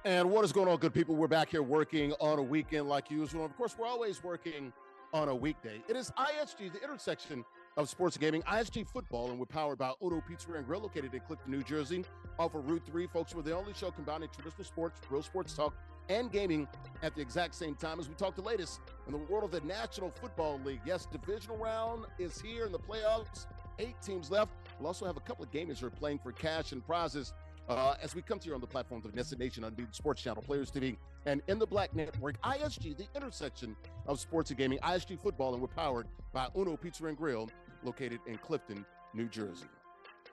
And what is going on, good people? We're back here working on a weekend like usual. Of course, we're always working on a weekday. It is ISG, the intersection of sports and gaming, ISG football, and we're powered by Uno Pizza and Grill, located in Clifton, New Jersey, off of Route 3. Folks, we're the only show combining traditional sports, real sports talk, and gaming at the exact same time as we talk the latest in the world of the National Football League. Yes, Divisional Round is here in the playoffs. 8 teams left. We'll also have a couple of gamers who are playing for cash and prizes. As we come to you on the platforms of NESN Nation, Unbeaten Sports Channel, Players TV, and In the Black Network, ISG, the intersection of sports and gaming, ISG football, and we're powered by Uno Pizza and Grill, located in Clifton, New Jersey.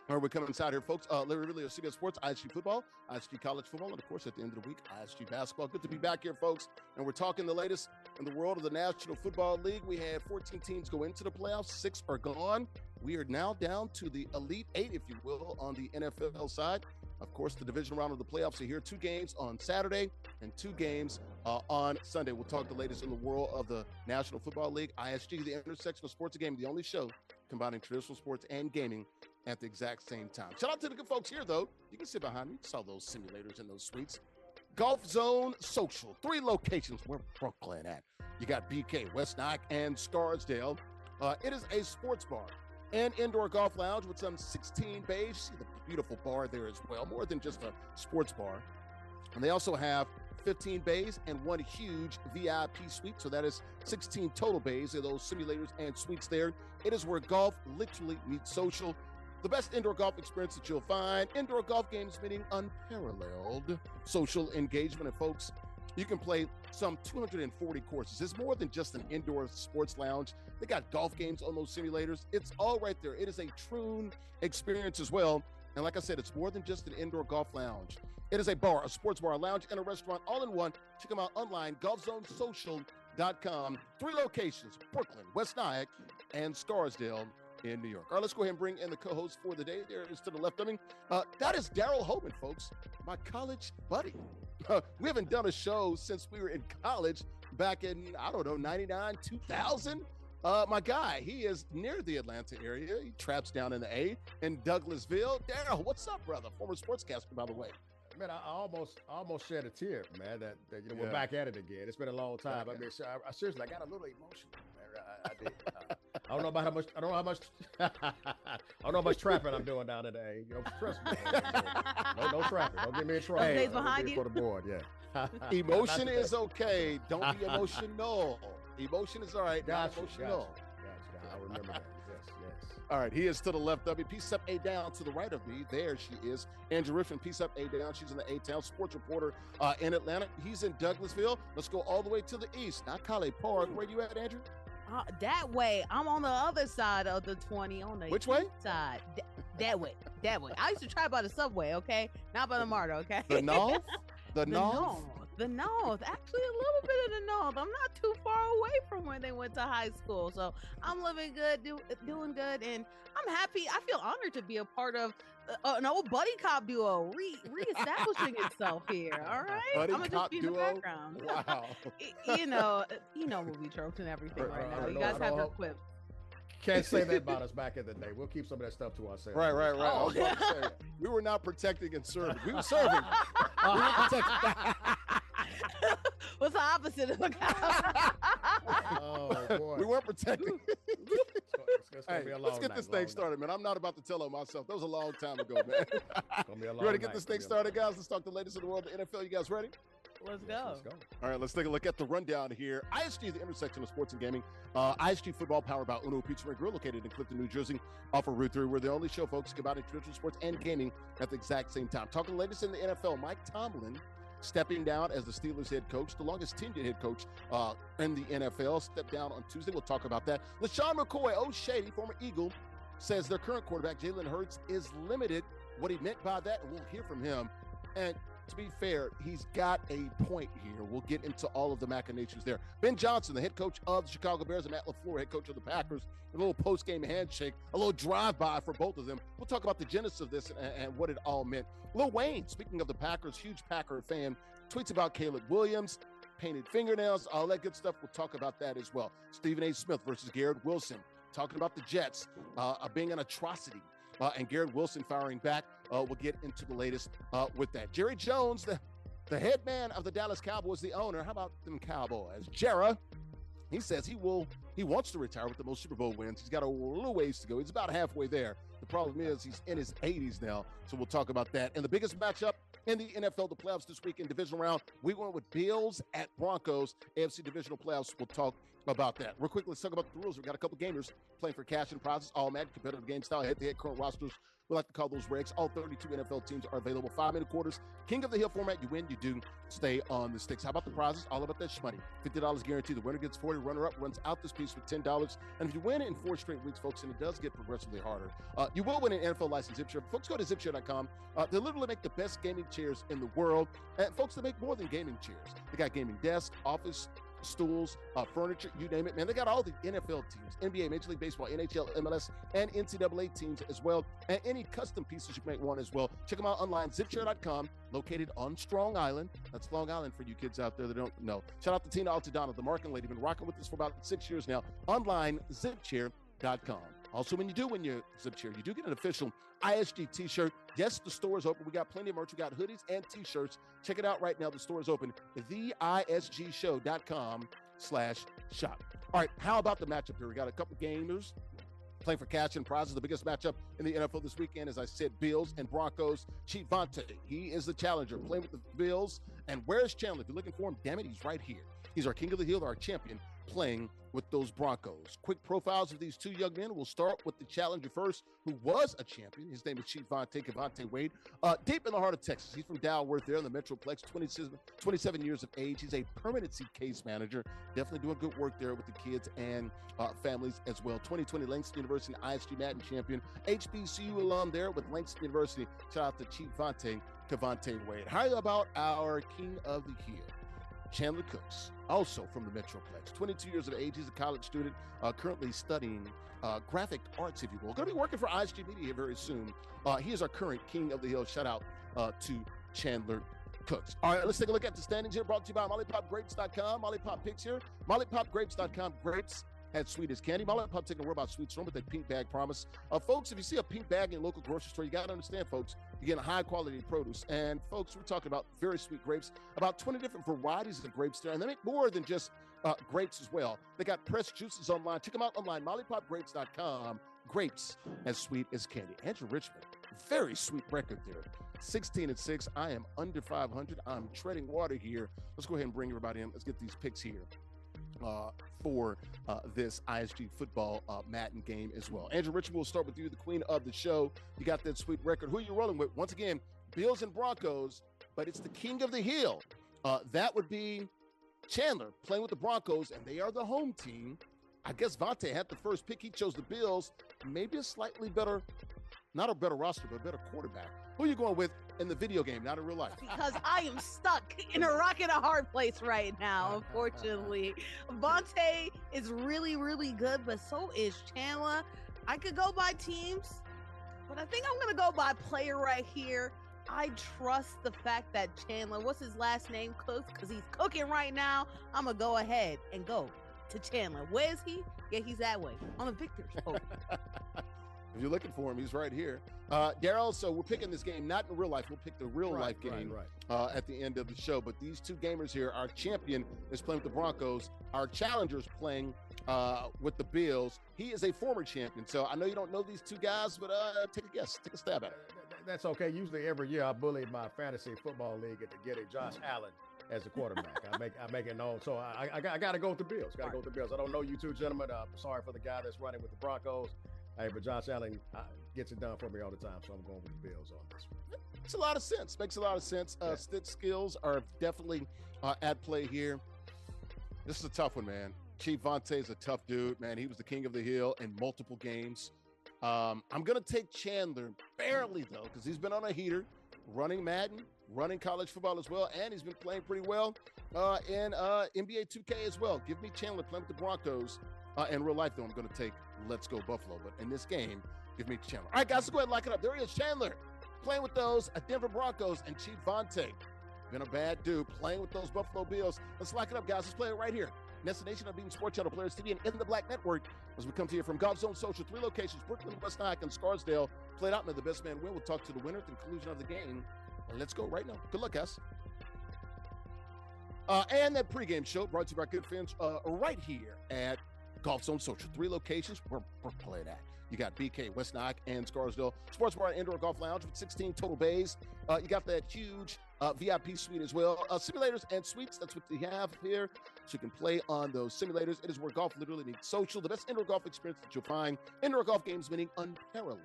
All right, we're coming inside here, folks. Larry Ridley of CBS Sports, ISG football, ISG college football, and of course, at the end of the week, ISG basketball. Good to be back here, folks. And we're talking the latest in the world of the National Football League. We had 14 teams go into the playoffs. 6 are gone. We are now down to the Elite 8, if you will, on the NFL side. Of course, the divisional round of the playoffs are here. 2 games on Saturday and 2 games on Sunday. We'll talk the latest in the world of the National Football League. ISG, the intersection of sports and gaming, the only show combining traditional sports and gaming at the exact same time. Shout out to the good folks here, though. You can sit behind me. Saw those simulators and those suites. Golf Zone Social, 3 locations where Brooklyn at. You got BK, West Nyack, and Scarsdale. It is a sports bar and indoor golf lounge with some 16 bays. You see the beautiful bar there as well, more than just a sports bar. And they also have 15 bays and 1 huge VIP suite. So that is 16 total bays of those simulators and suites there. It is where golf literally meets social. The best indoor golf experience that you'll find. Indoor golf games meaning unparalleled social engagement. And folks, you can play some 240 courses. It's more than just an indoor sports lounge. They got golf games on those simulators. It's all right there. It is a true experience as well. And like I said, it's more than just an indoor golf lounge. It is a bar, a sports bar, a lounge, and a restaurant all in one. Check them out online, golfzonesocial.com. 3 locations, Brooklyn, West Nyack, and Scarsdale in New York. All right, let's go ahead and bring in the co-host for the day. There is to the left of me. That is Daryl Holman, folks, my college buddy. We haven't done a show since we were in college back in, 99, 2000. My guy, he is near the Atlanta area. He traps down in the A in Douglasville. Daryl, what's up, brother? Former sportscaster, by the way. Man, I almost shed a tear, man. That we're back at it again. It's been a long time. I mean, I seriously, I got a little emotional, man. I did. I don't know about how much. I don't know how much trapping I'm doing down today. Trust me. No trapping. Don't get me in trouble. Stays behind you for the board. Yeah. Emotion is okay. Don't be emotional. Emotion is all right. Gotcha. Emotional. Gotcha. I remember that. Yes. All right, he is to the left of me. Peace up, A down to the right of me. There she is. Andrea Riffin, peace up, A down. She's in the A-Town, sports reporter in Atlanta. He's in Douglasville. Let's go all the way to the east. Not College Park. Where you at, Andrew? That way. I'm on the other side of the 20 on the Which way? east side. That way. I used to try by the subway, okay? Not by the MARTA, okay? The north? The north? The north. Actually, a little bit of the north. I'm not too far away from where they went to high school. So I'm living good, doing good, and I'm happy. I feel honored to be a part of an old buddy cop duo reestablishing itself here. All right? Buddy I'm going to cop just be in the duo? background. Wow. you know movie tropes and everything right now. You I guys have don't- your quips. Can't say that about us back in the day. We'll keep some of that stuff to ourselves. Right. I Oh. was about to say, we were not protecting and serving. We were serving. We were protecting. What's the opposite of a cop? Oh boy. We weren't protecting. It's gonna Hey, be a long let's get night, this long thing night. started, man. I'm not about to tell on myself. That was a long time ago, man. It's gonna be a long You ready to get night. this It's gonna thing be a started, long guys? Let's talk the latest in the world of the NFL. You guys ready? Let's night. go. Let's go. All right, let's take a look at the rundown here. ISG, the intersection of sports and gaming. ISG football powered by Uno Pizza and Grill, located in Clifton, New Jersey, off of Route 3. We're the only show, folks, combining traditional sports and gaming at the exact same time. Talking the latest in the NFL, Mike Tomlin stepping down as the Steelers head coach, the longest tenured head coach in the NFL, stepped down on Tuesday. We'll talk about that. LeSean McCoy, Shady, former Eagle, says their current quarterback, Jalen Hurts, is limited. What he meant by that, we'll hear from him. And to be fair, he's got a point here. We'll get into all of the machinations there. Ben Johnson, the head coach of the Chicago Bears, and Matt LaFleur, head coach of the Packers, a little post-game handshake, a little drive-by for both of them. We'll talk about the genesis of this and what it all meant. Lil Wayne, speaking of the Packers, huge Packer fan, tweets about Caleb Williams, painted fingernails, all that good stuff. We'll talk about that as well. Stephen A. Smith versus Garrett Wilson, talking about the Jets being an atrocity. And Garrett Wilson firing back. We'll get into the latest with that. Jerry Jones, the The head man of the Dallas Cowboys, the owner, how about them Cowboys? Jera, he says he wants to retire with the most Super Bowl wins. He's got a little ways to go. He's about halfway there. The problem is he's in his 80s now, so we'll talk about that. And the biggest matchup in the NFL, the playoffs this week in Divisional Round, we went with Bills at Broncos, AFC Divisional Playoffs. We'll talk about that. Real quick, let's talk about the rules. We've got a couple gamers playing for cash and prizes, all Madden, competitive game style, head-to-head current rosters. We like to call those regs. All 32 NFL teams are available. 5-minute quarters. King of the Hill format. You win, you do stay on the sticks. How about the prizes? All about that shmoney. $50 guaranteed. The winner gets 40. Runner-up runs out this piece with $10. And if you win in 4 straight weeks, folks, and it does get progressively harder, you will win an NFL license Zip Chair. Folks, go to zipchair.com. They literally make the best gaming chairs in the world. And folks, they make more than gaming chairs. They got gaming desks, office stools, furniture, you name it, man. They got all the NFL teams, NBA, Major League Baseball, NHL, MLS, and NCAA teams as well, and any custom pieces you might want as well. Check them out online, zipchair.com, located on Strong Island. That's Long Island for you kids out there that don't know. Shout out to Tina Altadonna, the marketing lady, been rocking with us for about 6 years now. Online, zipchair.com. Also, when you do win your Zip Chair, you do get an official ISG t-shirt. Yes, the store is open. We got plenty of merch. We got hoodies and t-shirts. Check it out right now. The store is open. theisgshow.com/shop. All right, how about the matchup here? We got a couple gamers playing for cash and prizes. The biggest matchup in the NFL this weekend, as I said, Bills and Broncos. ChiefVonte, he is the challenger, playing with the Bills. And where's Chandler? If you're looking for him, damn it, he's right here. He's our king of the hill, our champion, playing with those Broncos. Quick profiles of these two young men. We'll start with the challenger first, who was a champion. His name is ChiefVonte, Kevonte Wade. Deep in the heart of Texas. He's from Dalworth there in the Metroplex, 27 years of age. He's a permanency case manager. Definitely doing good work there with the kids and families as well. 2020 Langston University ISG Madden champion. HBCU alum there with Langston University. Shout out to ChiefVonte, Kevonte Wade. How about our king of the hill, Chandler Cooks, also from the Metroplex, 22 years of age. He's a college student, currently studying graphic arts, if you will. Going to be working for ISG Media very soon. He is our current king of the hill. Shout out to Chandler Cooks. All right, let's take a look at the standings here, brought to you by MollyPopGrapes.com. Mollipop Picks here. MollyPopGrapes.com. Grapes as sweet as candy. Mollipop taking a word about sweets, with that pink bag promise. Folks, if you see a pink bag in your local grocery store, you got to understand, folks, you're getting high quality produce. And folks, we're talking about very sweet grapes, about 20 different varieties of grapes there. And they make more than just grapes as well. They got pressed juices online. Check them out online, MollyPopGrapes.com. Grapes as sweet as candy. Andrew Richmond, very sweet record there. 16-6. I am under 500. I'm treading water here. Let's go ahead and bring everybody in. Let's get these picks here for this ISG football Madden game as well. Andrew Richmond, we'll start with you, the queen of the show. You got that sweet record. Who are you rolling with? Once again, Bills and Broncos, but it's the king of the hill. That would be Chandler playing with the Broncos, and they are the home team. I guess Vonte had the first pick. He chose the Bills. Maybe a slightly better, not a better roster, but a better quarterback. Who are you going with in the video game, not in real life? Because I am stuck in a rock and a hard place right now, unfortunately. Vonte is really, really good, but so is Chandler. I could go by teams, but I think I'm going to go by player right here. I trust the fact that Chandler, what's his last name, cooks, because he's cooking right now. I'm going to go ahead and go to Chandler. Where is he? Yeah, he's that way on a victor's pole. If you're looking for him, he's right here. Daryl, so we're picking this game not in real life. We'll pick the real life game at the end of the show. But these two gamers here, our champion is playing with the Broncos. Our challenger is playing with the Bills. He is a former champion. So I know you don't know these two guys, but take a guess. Take a stab at it. That's okay. Usually every year I bully my fantasy football league into getting Josh Allen as a quarterback. I make it known. So I got to go with the Bills. Got to go with the Bills. I don't know you two gentlemen. Sorry for the guy that's running with the Broncos. Hey, but Josh Allen gets it done for me all the time, so I'm going with the Bills on this one. Makes a lot of sense. Makes a lot of sense. Stick skills are definitely at play here. This is a tough one, man. ChiefVonte is a tough dude, man. He was the king of the hill in multiple games. I'm going to take Chandler, barely, though, because he's been on a heater, running Madden, running college football as well, and he's been playing pretty well in NBA 2K as well. Give me Chandler playing with the Broncos. In real life, though, I'm going to take Let's Go Buffalo. But in this game, give me Chandler. All right, guys, let's go ahead and lock it up. There he is, Chandler, playing with those Denver Broncos, and ChiefVonte, been a bad dude, playing with those Buffalo Bills. Let's lock it up, guys. Let's play it right here. Destination of being Sports Channel Players TV and In the Black Network, as we come to you from Golf Zone Social, 3 locations, Brooklyn, West Nyack, and Scarsdale. Played out, and the best man win. We'll talk to the winner at the conclusion of the game. And let's go right now. Good luck, guys. And that pregame show brought to you by good friends right here at Golf Zone Social. 3 locations we're playing at. You got BK, West Nyack, and Scarsdale. Sports Bar and Indoor Golf Lounge with 16 total bays. You got that huge VIP suite as well. Simulators and suites, that's what you have here. So you can play on those simulators. It is where golf literally needs social. The best indoor golf experience that you'll find. Indoor golf games meaning unparalleled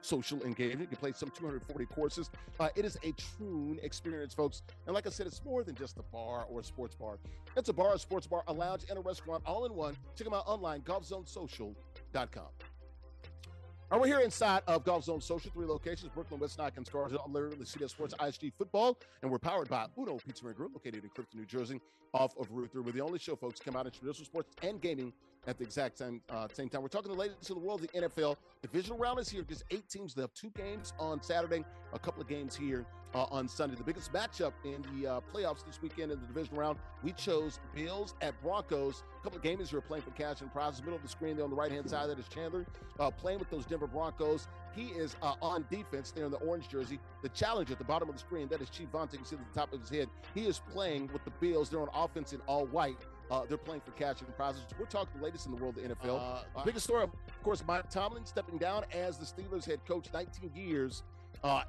social engagement. You can play some 240 courses. It is a true experience, folks. And like I said, it's more than just a bar or a sports bar. It's a bar, a sports bar, a lounge, and a restaurant all in one. Check them out online, golfzonesocial.com. All right, we're here inside of Golf Zone Social, 3 locations, Brooklyn, West Nyack, and Scarsdale. I'm Larry Ridley, CBS Sports ISG Football, and we're powered by Uno Pizza and Grill, located in Clifton, New Jersey, off of Route 3. We're the only show, folks, come out in traditional sports and gaming at the exact same time. We're talking the latest in the world. The NFL Divisional Round is here. Just 8 teams. They have 2 games on Saturday, a couple of games here on Sunday. The biggest matchup in the playoffs this weekend in the Divisional Round, we chose Bills at Broncos. A couple of gamers who are playing for cash and prizes. Middle of the screen there on the right-hand side, that is Chandler, playing with those Denver Broncos. He is on defense there in the orange jersey. The challenger at the bottom of the screen, that is ChiefVonte. You can see at the top of his head. He is playing with the Bills. They're on offense in all white. They're playing for cash and prizes. We're talking the latest in the world of the NFL. Biggest story, of course, Mike Tomlin stepping down as the Steelers head coach, 19 years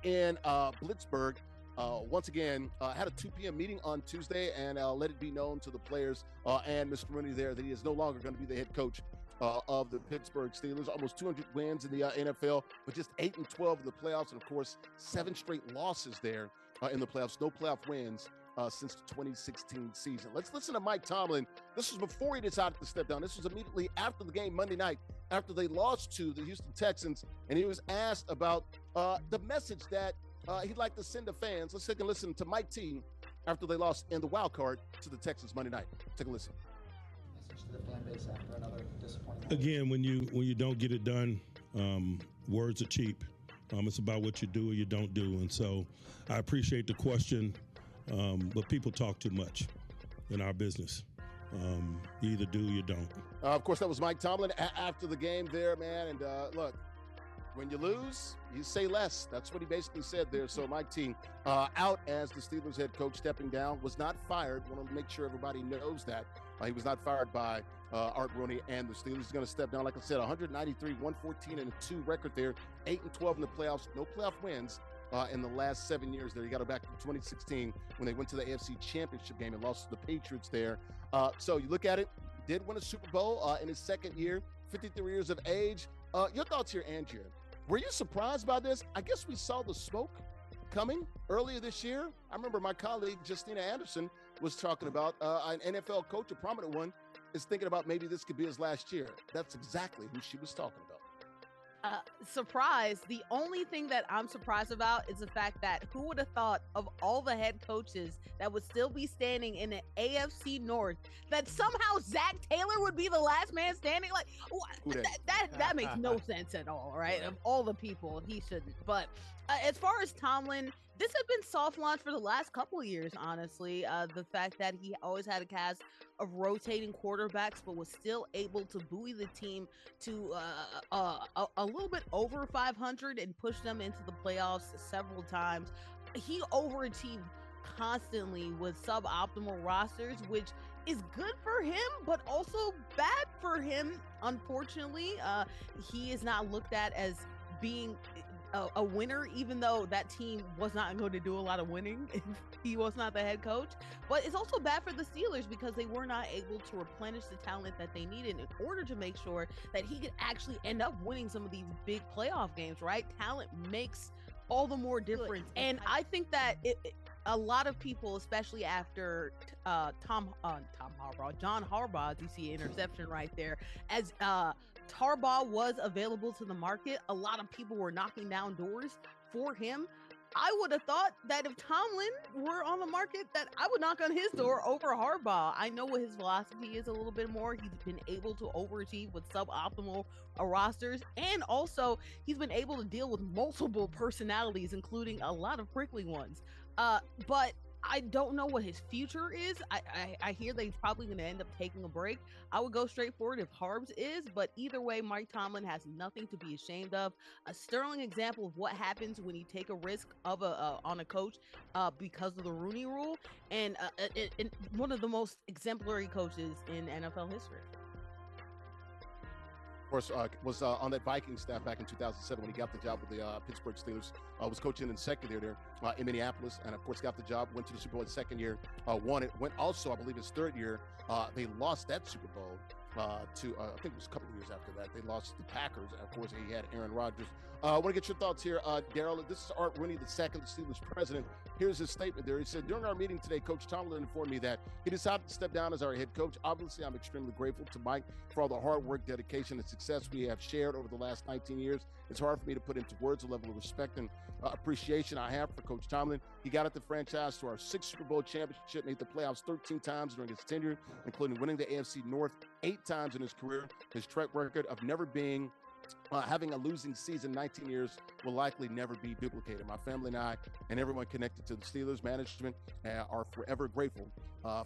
in Blitzburg. Once again, had a 2 p.m. meeting on Tuesday and let it be known to the players and Mr. Rooney there that he is no longer going to be the head coach of the Pittsburgh Steelers. Almost 200 wins in the NFL, but just 8-12 in the playoffs, and of course 7 straight losses there in the playoffs. No playoff wins since the 2016 season. Let's listen to Mike Tomlin. This was before he decided to step down. This was immediately after the game Monday night, after they lost to the Houston Texans, and he was asked about the message that he'd like to send to fans. Let's take a listen to Mike T after they lost in the wild card to the Texans Monday night. Take a listen. Message to the fan base after another disappointing. Again, when you don't get it done, words are cheap. It's about what you do or you don't do, and so I appreciate the question, but people talk too much in our business. You either do or you don't. Of course, that was Mike Tomlin after the game there, man. And look, when you lose, you say less. That's what he basically said there. So Mike T out as the Steelers head coach, stepping down, was not fired. Want to make sure everybody knows that. He was not fired by Art Rooney and the Steelers. He's going to step down, like I said, 193, 114, and a 2 record there, 8-12 in the playoffs. No playoff wins in the last 7 years there. You got to go back to 2016 when they went to the AFC Championship game and lost to the Patriots there. So you look at it, did win a Super Bowl in his second year, 53 years of age. Your thoughts here, Andrea. Were you surprised by this? I guess we saw the smoke coming earlier this year. I remember my colleague, Justina Anderson, was talking about an NFL coach, a prominent one, is thinking about maybe this could be his last year. That's exactly who she was talking about. Surprised. The only thing that I'm surprised about is the fact that who would have thought of all the head coaches that would still be standing in the AFC North that somehow Zach Taylor would be the last man standing? Like that makes no sense at all, right? Of all the people, he shouldn't. But as far as Tomlin, this has been soft launch for the last couple of years, honestly. The fact that he always had a cast of rotating quarterbacks, but was still able to buoy the team to a little bit over 500 and push them into the playoffs several times. He overachieved constantly with suboptimal rosters, which is good for him, but also bad for him. Unfortunately, he is not looked at as being a winner, even though that team was not going to do a lot of winning if he was not the head coach. But it's also bad for the Steelers because they were not able to replenish the talent that they needed in order to make sure that he could actually end up winning some of these big playoff games, right? Talent makes all the more difference. And I think that a lot of people, especially after John Harbaugh, as you see an interception right there, as Harbaugh was available to the market, a lot of people were knocking down doors for him. I would have thought that if Tomlin were on the market, that I would knock on his door over Harbaugh. I know what his philosophy is a little bit more. He's been able to overachieve with suboptimal rosters, and also he's been able to deal with multiple personalities, including a lot of prickly ones. But I don't know what his future is. I hear that he's probably going to end up taking a break. I would go straight forward if Harbs is, but either way, Mike Tomlin has nothing to be ashamed of. A sterling example of what happens when you take a risk of on a coach because of the Rooney Rule, and one of the most exemplary coaches in NFL history. Of course, was on that Vikings staff back in 2007 when he got the job with the Pittsburgh Steelers. Was coaching in second year there in Minneapolis, and of course got the job. Went to the Super Bowl his second year, won it. Went also, I believe, his third year. They lost that Super Bowl to I think it was a couple of years after that. They lost the Packers. And of course, he had Aaron Rodgers. I want to get your thoughts here, Daryl. This is Art Rooney II, the Steelers president. Here's his statement there. He said, during our meeting today, Coach Tomlin informed me that he decided to step down as our head coach. Obviously, I'm extremely grateful to Mike for all the hard work, dedication, and success we have shared over the last 19 years. It's hard for me to put into words the level of respect and appreciation I have for Coach Tomlin. He got at the franchise to our 6th Super Bowl championship, made the playoffs 13 times during his tenure, including winning the AFC North 8 times in his career. His track record of never being having a losing season 19 years will likely never be duplicated. My family and I and everyone connected to the Steelers management are forever grateful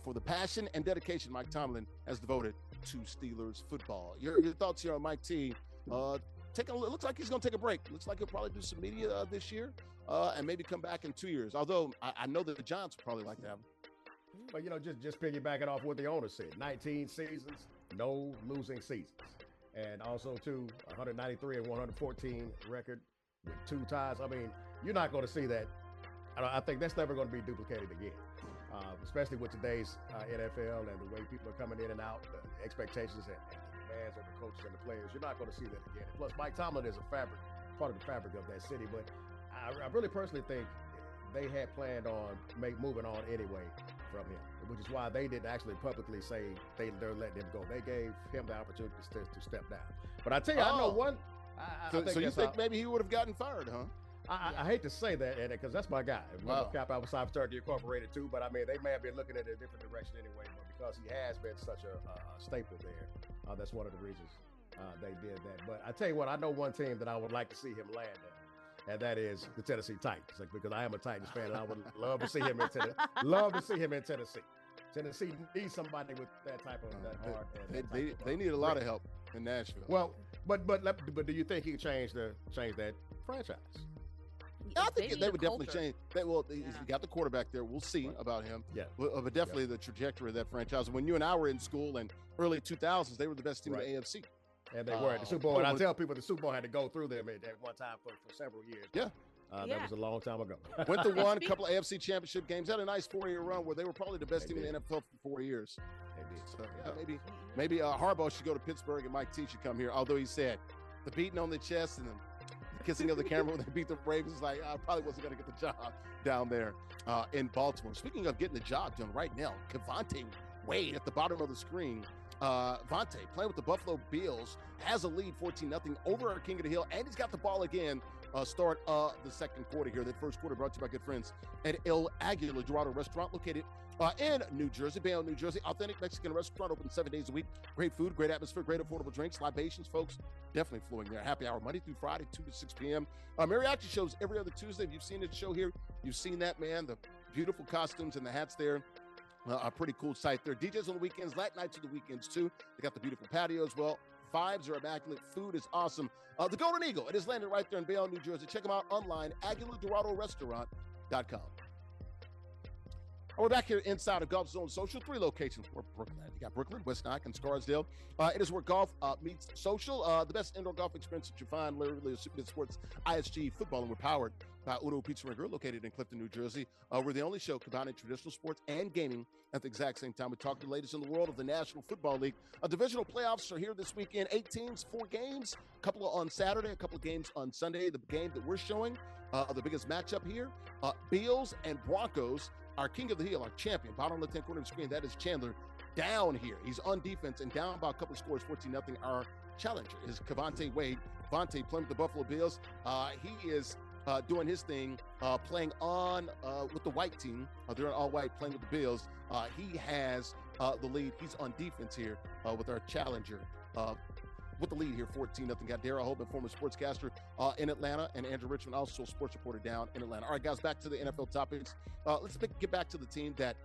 for the passion and dedication Mike Tomlin has devoted to Steelers football. Your thoughts here on Mike T. Looks like he's going to take a break. Looks like he'll probably do some media this year and maybe come back in 2 years. Although I know that the Giants would probably like to have him. But, just piggybacking off what the owner said, 19 seasons, no losing seasons. And also, too, 193 and 114 record with 2 ties. I mean, you're not going to see that. I think that's never going to be duplicated again, especially with today's NFL and the way people are coming in and out, the expectations and the demands of the coaches and the players. You're not going to see that again. Plus, Mike Tomlin is part of the fabric of that city. But I really personally think they had planned on moving on anyway from him, which is why they didn't actually publicly say they're letting him go. They gave him the opportunity to step down. But I tell you, I know one. So you think maybe he would have gotten fired, huh? I hate to say that, because that's my guy. Wow. Cap outside Turkey Incorporated too, but I mean, they may have been looking at it a different direction anyway. But because he has been such a staple there, that's one of the reasons they did that. But I tell you what, I know one team that I would like to see him land at. And that is the Tennessee Titans, because I am a Titans fan, and I would love to see him in Tennessee. Tennessee needs somebody with that type of hard. They need a lot of help in Nashville. Well, but do you think he can change that franchise? I think they would definitely change. He's got the quarterback there. We'll see about him. Yeah, but definitely the trajectory of that franchise. When you and I were in school in early 2000s, they were the best team in the AFC. And they were at the Super Bowl. And I tell people the Super Bowl had to go through them at one time for several years. Yeah. That was a long time ago. Went to one couple of AFC championship games. Had a nice 4-year run where they were probably the best team in the NFL for 4 years. So, maybe Harbaugh should go to Pittsburgh and Mike T should come here. Although he said the beating on the chest and the kissing of the camera when they beat the Ravens, I probably wasn't going to get the job down there in Baltimore. Speaking of getting the job done right now, QuiVonte Wade at the bottom of the screen. Vontae playing with the Buffalo Bills has a lead 14-0 over our King of the Hill, and he's got the ball again start the second quarter here. That first quarter brought to you by good friends at El Aguila Dorado Restaurant located in New Jersey, Bayonne, New Jersey. Authentic Mexican restaurant open 7 days a week. Great food, great atmosphere, great affordable drinks, libations, folks. Definitely flowing there. Happy hour Monday through Friday, 2 to 6 p.m. Mariachi shows every other Tuesday. If you've seen this show here, you've seen that, man. The beautiful costumes and the hats there. A pretty cool site there. DJs on the weekends, late nights on the weekends too. They got the beautiful patio as well. Vibes are immaculate. Food is awesome. The Golden Eagle, it is landed right there in Bayonne, New Jersey. Check them out online, AguilaDoradoRestaurant.com. We're back here inside of Golf Zone Social. 3 locations for Brooklyn. You got Brooklyn, West Nyack, and Scarsdale. It is where golf meets social. The best indoor golf experience that you find, literally sports ISG football, and we're powered by Udo Pizza and Grill, located in Clifton, New Jersey. We're the only show combining traditional sports and gaming at the exact same time. We talk to the latest in the world of the National Football League. Divisional playoffs are here this weekend. 8 teams, 4 games, a couple on Saturday, a couple of games on Sunday. The game that we're showing, the biggest matchup here, Bills and Broncos. Our King of the Hill, our champion, bottom left-hand corner of the screen, that is Chandler, down here. He's on defense and down by a couple of scores, 14-0. Our challenger is QuiVonte Wade. Vontae playing with the Buffalo Bills. He is doing his thing, playing on with the white team. They're all white, playing with the Bills. He has the lead. He's on defense here with our challenger. with the lead here, 14-0. Got Daryl Holman, former sportscaster in Atlanta, and Andrea Richmond, also sports reporter down in Atlanta. All right, guys, back to the NFL topics. Let's get back to the team that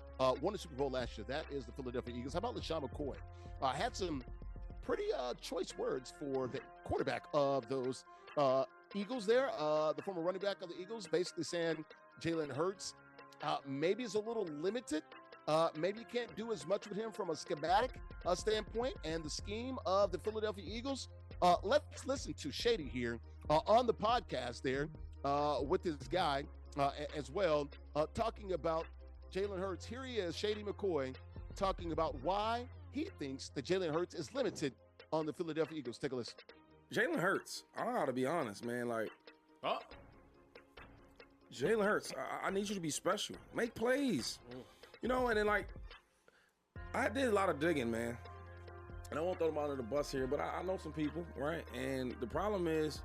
won the Super Bowl last year. That is the Philadelphia Eagles. How about LeSean McCoy? Had some pretty choice words for the quarterback of those Eagles there, the former running back of the Eagles, basically saying Jalen Hurts maybe is a little limited. Maybe you can't do as much with him from a schematic standpoint and the scheme of the Philadelphia Eagles. Let's listen to Shady here on the podcast there with this guy as well, talking about Jalen Hurts. Here he is, Shady McCoy, talking about why he thinks that Jalen Hurts is limited on the Philadelphia Eagles. Take a listen. Jalen Hurts, I don't know how to be honest, man. Like, Jalen Hurts, I need you to be special. Make plays. You know, and then, like, I did a lot of digging, man. And I won't throw them under the bus here, but I know some people, right? And the problem is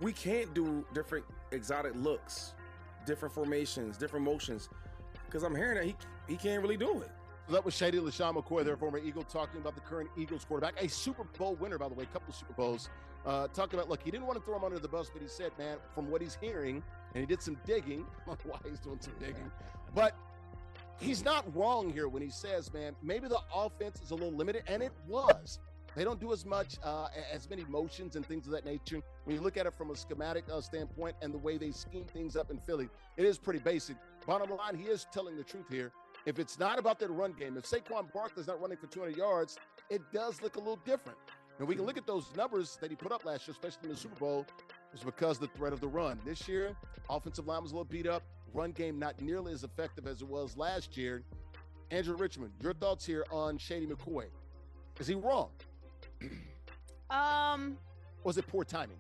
we can't do different exotic looks, different formations, different motions, because I'm hearing that he can't really do it. So that was Shady LeSean McCoy, their former Eagle, talking about the current Eagles quarterback, a Super Bowl winner, by the way, a couple of Super Bowls, talking about, look, he didn't want to throw him under the bus, but he said, man, from what he's hearing, and he did some digging on why he's doing some digging, but he's not wrong here when he says, man, maybe the offense is a little limited, and it was. They don't do as much, as many motions and things of that nature. When you look at it from a schematic standpoint and the way they scheme things up in Philly, it is pretty basic. Bottom line, he is telling the truth here. If it's not about that run game, if Saquon Barkley's not running for 200 yards, it does look a little different. And we can look at those numbers that he put up last year, especially in the Super Bowl, was because of the threat of the run. This year, offensive line was a little beat up. Run game not nearly as effective as it was last year. Andrea Richmond, your thoughts here on Shady McCoy. Is he wrong? Was it poor timing?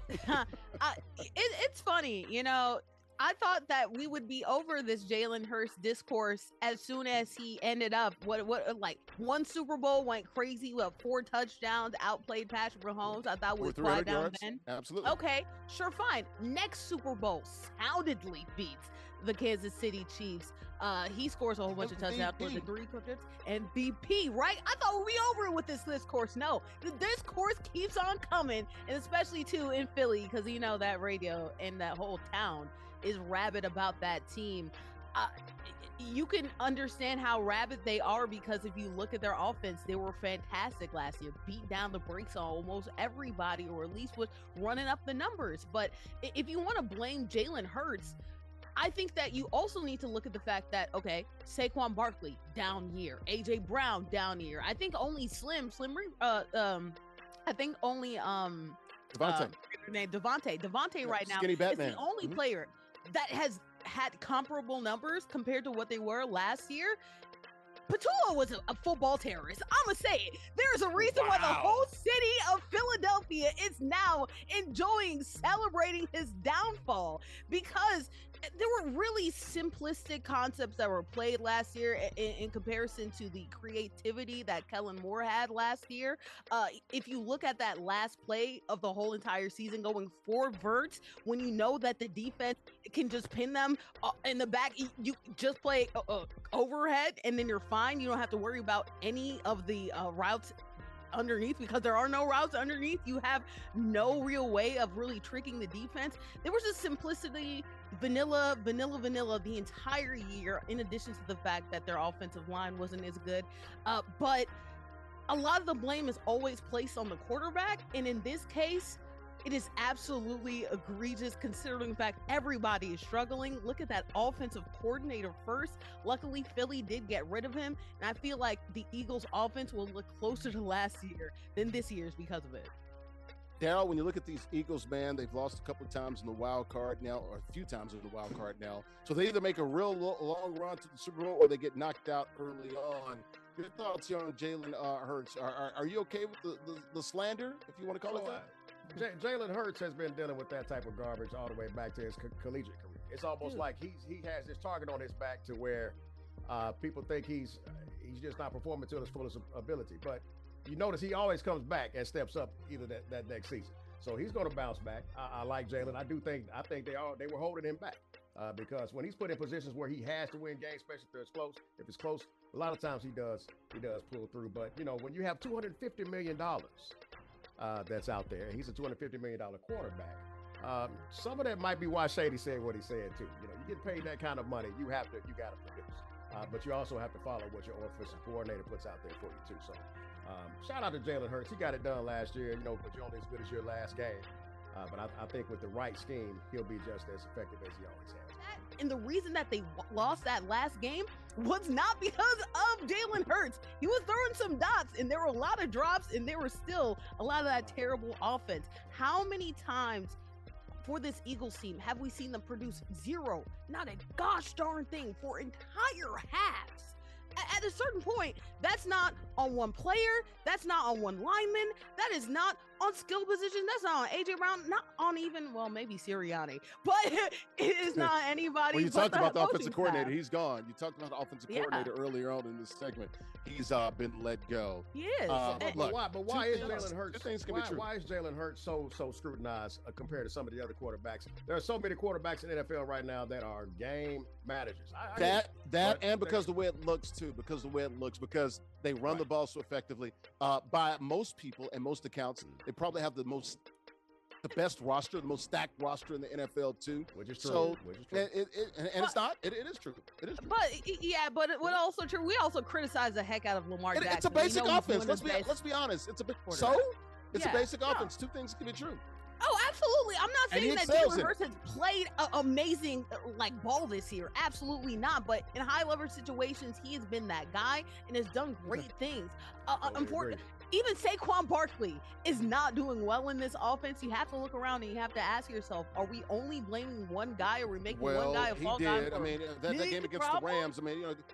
It's funny, you know. I thought that we would be over this Jalen Hurts discourse as soon as he ended up like one Super Bowl, went crazy with 4 touchdowns, outplayed Patrick Mahomes. I thought we would quiet down yards. then. Absolutely. Okay, sure, fine. Next Super Bowl soundedly beats the Kansas City Chiefs. He scores a whole bunch of touchdowns for the 3 touchdowns. MVP, right? I thought we'd be over it with this course. No, this course keeps on coming, and especially too in Philly, because you know that radio and that whole town is rabid about that team. You can understand how rabid they are because if you look at their offense, they were fantastic last year, beat down the brakes on almost everybody, or at least was running up the numbers. But if you want to blame Jalen Hurts, I think that you also need to look at the fact that, okay, Saquon Barkley, down year. AJ Brown, down year. I think only Devontae right now is the only player that has had comparable numbers compared to what they were last year. Patua was a football terrorist. I'm going to say it. There's a reason why the whole city of Philadelphia is now celebrating his downfall, because there were really simplistic concepts that were played last year in comparison to the creativity that Kellen Moore had last year. If you look at that last play of the whole entire season going 4 verts, when you know that the defense can just pin them in the back, you just play overhead and then you're fine. You don't have to worry about any of the routes underneath, because there are no routes underneath. You have no real way of really tricking the defense. There was just simplicity, vanilla the entire year, in addition to the fact that their offensive line wasn't as good. But a lot of the blame is always placed on the quarterback, and in this case, it is absolutely egregious considering the fact everybody is struggling. Look at that offensive coordinator first. Luckily, Philly did get rid of him, and I feel like the Eagles' offense will look closer to last year than this year's because of it. Daryl, when you look at these Eagles, man, they've lost a couple of times in the wild card now, or a few times in the wild card now. So they either make a real long run to the Super Bowl or they get knocked out early on. Your thoughts here on Jalen Hurts? Are you okay with the slander, if you want to call it that? Jalen Hurts has been dealing with that type of garbage all the way back to his collegiate career. It's almost like he has this target on his back to where people think he's just not performing to his fullest ability. But you notice he always comes back and steps up either that next season. So he's going to bounce back. I like Jalen. I think they were holding him back because when he's put in positions where he has to win games, especially if it's close, A lot of times he does pull through. But, you know, when you have $250 million that's out there, he's a $250 million quarterback. Some of that might be why Shady said what he said too. You know, you get paid that kind of money, you got to produce. But you also have to follow what your offensive coordinator puts out there for you too. So shout out to Jalen Hurts. He got it done last year, you know, but you're only as good as your last game. But I think with the right scheme, he'll be just as effective as he always has. And the reason that they lost that last game was not because of Jalen Hurts. He was throwing some dots, and there were a lot of drops, and there were still a lot of that terrible offense. How many times for this Eagles team have we seen them produce zero, not a gosh darn thing, for entire halves? At a certain point, that's not on one player, that's not on one lineman, that is not on skill position, that's not on AJ Brown, not on even, well, maybe Sirianni, but it is not anybody. Well, you talked about the offensive coordinator. Staff. He's gone. You talked about the offensive coordinator earlier on in this segment. He's been let go. He is. But why is Jalen Hurts? Two things can be true. Why is Jalen Hurts so scrutinized compared to some of the other quarterbacks? There are so many quarterbacks in the NFL right now that are game managers. Because the way it looks too, because they run the ball so effectively. By most people and most accounts, they probably have the best roster, the most stacked roster in the NFL too. Which is true. So, it's not. It is true. It is true. But what also true? We also criticize the heck out of Lamar Jackson. It's a basic offense. Let's be honest. It's a basic offense. Two things can be true. Oh, absolutely. I'm not saying that Jalen Hurts has played amazing ball this year. Absolutely not. But in high level situations, he has been that guy and has done great things. Even Saquon Barkley is not doing well in this offense. You have to look around and you have to ask yourself, are we only blaming one guy, or are we making one guy a fault guy? Well, he did. That game against the Rams,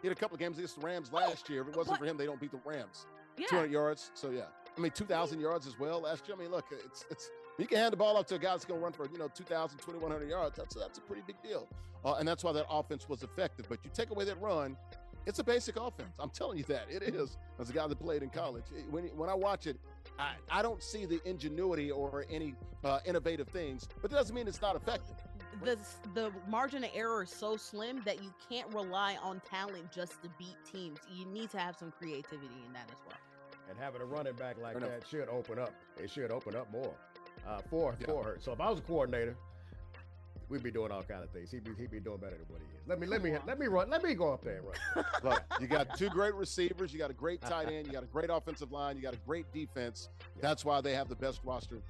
he had a couple of games against the Rams last year. If it wasn't for him, they don't beat the Rams. Yeah. 200 yards. So, 2,000 yards as well last year. Look, it's you can hand the ball off to a guy that's going to run for 2,000, 2,100 yards. That's a pretty big deal, and that's why that offense was effective. But you take away that run, it's a basic offense. I'm telling you that it is. As a guy that played in college, when I watch it, I don't see the ingenuity or any innovative things, but it doesn't mean it's not effective. The margin of error is so slim that you can't rely on talent just to beat teams. You need to have some creativity in that as well. And having a running back like that should open up. It should open up more for Hurts. So if I was a coordinator, we'd be doing all kind of things. He'd be doing better than what he is. Let me go up there and run. Look, you got two great receivers, you got a great tight end, you got a great offensive line, you got a great defense. That's why they have the best roster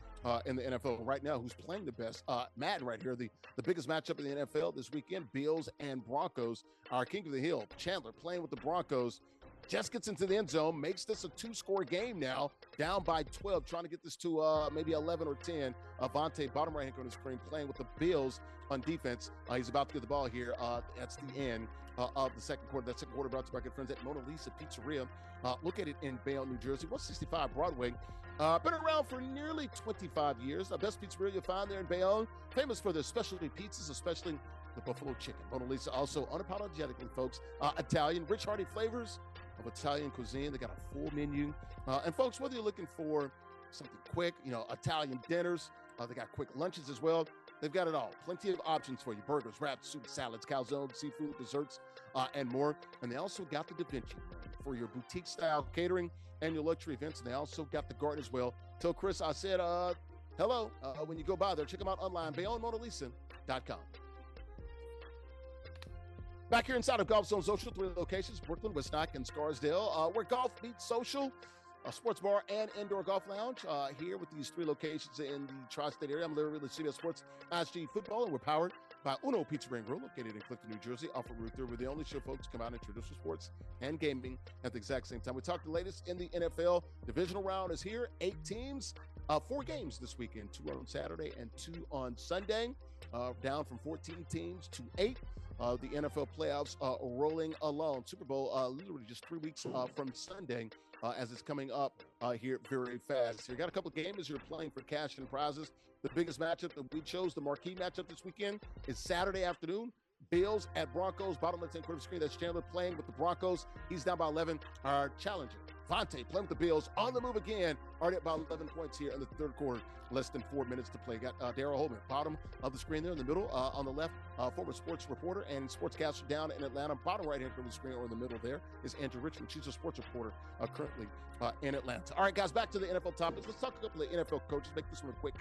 in the NFL right now. Who's playing the best? Madden right here, the biggest matchup in the NFL this weekend, Bills and Broncos. Our king of the hill, Chandler, playing with the Broncos. Just gets into the end zone, makes this a two-score game now, down by 12, trying to get this to maybe 11 or 10. Vonte, bottom right-hand corner of the screen, playing with the Bills on defense. He's about to get the ball here. That's the end of the second quarter. That second quarter brought to you by good friends at Mona Lisa Pizzeria. Located in Bayonne, New Jersey, 165 Broadway. Been around for nearly 25 years. The best pizzeria you'll find there in Bayonne. Famous for their specialty pizzas, especially the buffalo chicken. Mona Lisa also unapologetically, folks, Italian, rich, hearty flavors of Italian cuisine. They got a full menu. And folks, whether you're looking for something quick, Italian dinners, they got quick lunches as well. They've got it all. Plenty of options for you. Burgers, wraps, soup, salads, calzone, seafood, desserts, and more. And they also got the Da Vinci for your boutique-style catering and your luxury events. And they also got the garden as well. Tell Chris I said hello when you go by there. Check them out online, BayonneMonaLisa.com. Back here inside of Golf Zone Social, 3 locations, Brooklyn, Wisnack, and Scarsdale, where golf meets social, a sports bar and indoor golf lounge here with these 3 locations in the tri-state area. I'm Larry Ridley, CBS Sports, ISG Football, and we're powered by Uno Pizza and Grill, located in Clifton, New Jersey, off of Route 3. We're the only show, folks, to come out and introduce sports and gaming at the exact same time. We talked the latest in the NFL Divisional Round is here. 8 teams, 4 games this weekend, 2 on Saturday and 2 on Sunday, down from 14 teams to 8. The NFL playoffs rolling along. Super Bowl literally just 3 weeks from Sunday as it's coming up here very fast. So you got a couple of games you're playing for cash and prizes. The biggest matchup that we chose, the marquee matchup this weekend, is Saturday afternoon. Bills at Broncos. Bottom left-hand corner of the screen, that's Chandler playing with the Broncos. He's down by 11. Our challenger ChiefVonte playing with the Bills on the move again. Already about 11 points here in the third quarter. Less than 4 minutes to play. Got Daryl Holman, bottom of the screen there in the middle. On the left, former sports reporter and sportscaster down in Atlanta. Bottom right hand of the screen or in the middle there is Andrea Richmond. She's a sports reporter currently in Atlanta. All right, guys, back to the NFL topics. Let's talk a couple of NFL coaches. Make this one a quick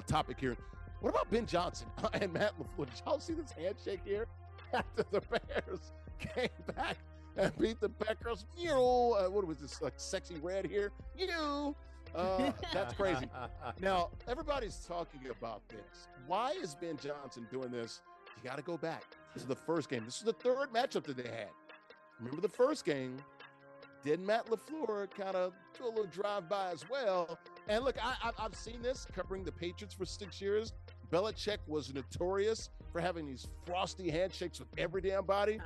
topic here. What about Ben Johnson and Matt LaFleur? Did y'all see this handshake here after the Bears came back and beat the Packers? What was this, like sexy red here? That's crazy. Now, everybody's talking about this. Why is Ben Johnson doing this? You got to go back. This is the first game. This is the third matchup that they had. Remember the first game? Did Matt LaFleur kind of do a little drive-by as well? And look, I've seen this covering the Patriots for 6 years. Belichick was notorious for having these frosty handshakes with every damn body.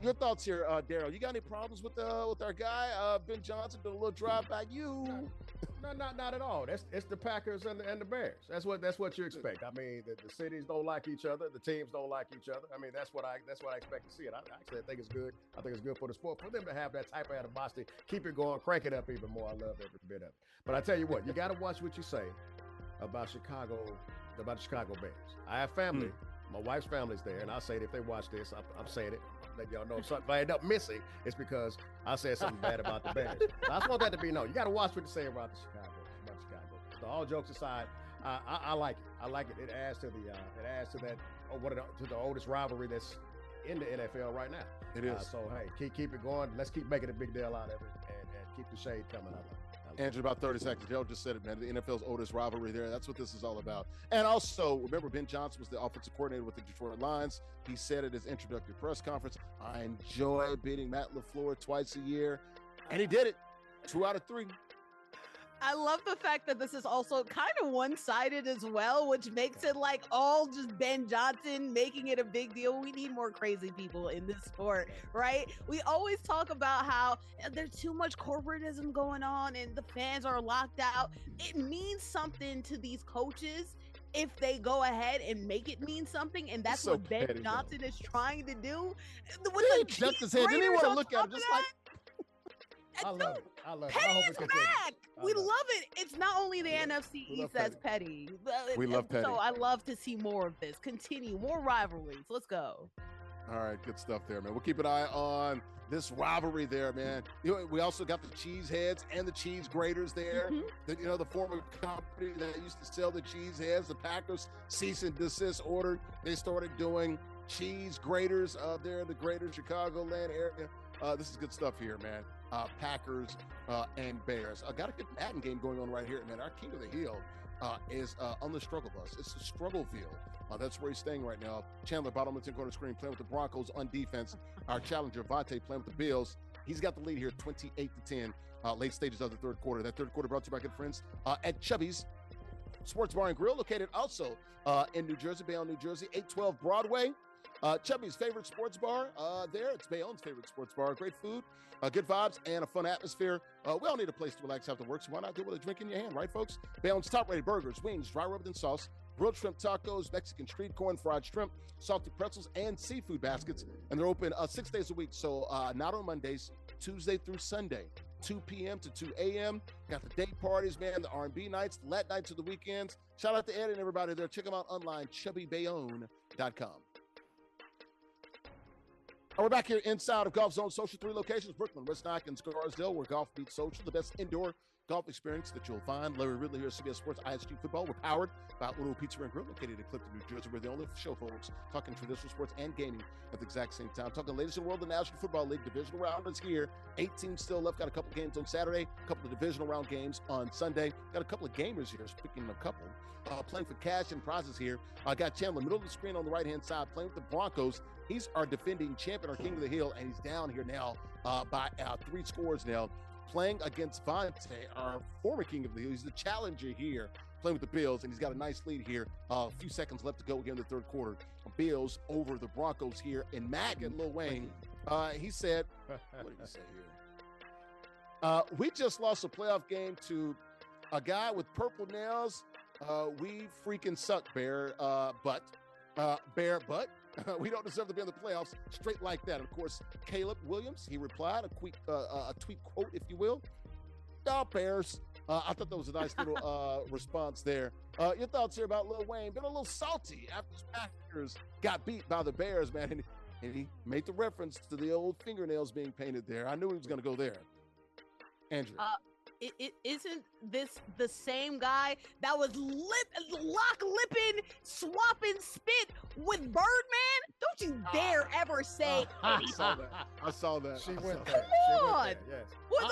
Your thoughts here, Daryl? You got any problems with our guy, Ben Johnson, doing a little drive-by? No, not at all. It's the Packers and the Bears. That's what you expect. I mean, the cities don't like each other. The teams don't like each other. I mean, that's what I expect to see. And I think it's good. I think it's good for the sport, for them to have that type of animosity. Keep it going, crank it up even more. I love every bit of it. But I tell you what, you got to watch what you say about the Chicago Bears. I have family. My wife's family's there, and I'll say it if they watch this. I'm saying it. Let y'all know if I end up missing, it's because I said something bad about the Bears. So I just want that to be known. You got to watch what you say about Chicago. So all jokes aside, I like it. I like it. It adds to the oldest rivalry that's in the NFL right now. It is. So hey, keep it going. Let's keep making a big deal out of it, and keep the shade coming out of it. Andrew, about 30 seconds. Daryl just said it, man. The NFL's oldest rivalry there. That's what this is all about. And also, remember, Ben Johnson was the offensive coordinator with the Detroit Lions. He said at his introductory press conference, I enjoy beating Matt LaFleur twice a year. And he did it. 2 out of 3. I love the fact that this is also kind of one-sided as well, which makes it like all just Ben Johnson making it a big deal. We need more crazy people in this sport, right? We always talk about how there's too much corporatism going on and the fans are locked out. It means something to these coaches if they go ahead and make it mean something, and that's so what Ben petty, Johnson is trying to do. He jumped his head. Didn't he want to look at him just like... I love it. I love it. Petty is back. We love it. It's not only the NFC East that's petty. We love petty. So I love to see more of this. Continue. More rivalries. Let's go. All right, good stuff there, man. We'll keep an eye on this rivalry there, man. We also got the cheese heads and the cheese graters there. The former company that used to sell the cheese heads, the Packers cease and desist order. They started doing cheese graters there in the greater Chicagoland area. This is good stuff here, man. Packers and Bears. Got a good Madden game going on right here, man. Our king of the hill is on the struggle bus. It's the struggle field. That's where he's staying right now. Chandler, bottom of the 10-corner screen, playing with the Broncos on defense. Our challenger, Vonte, playing with the Bills. He's got the lead here, 28-10, late stages of the third quarter. That third quarter brought to you by good friends at Chubby's Sports Bar and Grill, located also in New Jersey, Bayonne, New Jersey, 812 Broadway. Chubby's favorite sports bar there. It's Bayonne's favorite sports bar. Great food, good vibes, and a fun atmosphere. We all need a place to relax after work, so why not do it with a drink in your hand, right, folks? Bayonne's top-rated burgers, wings, dry rubbed in sauce, grilled shrimp tacos, Mexican street corn, fried shrimp, salted pretzels, and seafood baskets. And they're open 6 days a week, so not on Mondays, Tuesday through Sunday, 2 p.m. to 2 a.m. Got the day parties, man, the R&B nights, the Latin nights of the weekends. Shout out to Ed and everybody there. Check them out online, chubbybayonne.com. We're back here inside of Golf Zone Social, 3 locations, Brooklyn, Westnock, and Scarsdale, where golf meets social, the best indoor golf experience that you'll find. Larry Ridley here, CBS Sports ISG Football. We're powered by Uno Pizza and Grill, located in Clifton, New Jersey. We're the only show, folks, talking traditional sports and gaming at the exact same time. Talking latest in the world, the National Football League Divisional Round is here. 8 teams still left. Got a couple games on Saturday, a couple of Divisional Round games on Sunday. Got a couple of gamers here, speaking of a couple, playing for cash and prizes here. I got Chandler, middle of the screen on the right-hand side, playing with the Broncos. He's our defending champion, our king of the hill, and he's down here now by 3 scores now. Playing against Vonte, our former king of the hill. He's the challenger here, playing with the Bills, and he's got a nice lead here. A few seconds left to go here in the third quarter. Bills over the Broncos here in Madden. Lil Wayne, he said, what did he say here? We just lost a playoff game to a guy with purple nails. We freaking suck, Bear butt. We don't deserve to be in the playoffs straight like that. Of course, Caleb Williams, he replied, a tweet quote, if you will. the Bears. I thought that was a nice little response there. Your thoughts here about Lil Wayne? Been a little salty after his Packers got beat by the Bears, man. And he made the reference to the old fingernails being painted there. I knew he was going to go there. Andrea. Isn't this the same guy that was lock-lipping, swapping spit with Birdman? Don't you dare ever say anything. I saw that. She went Come there. on. Yes.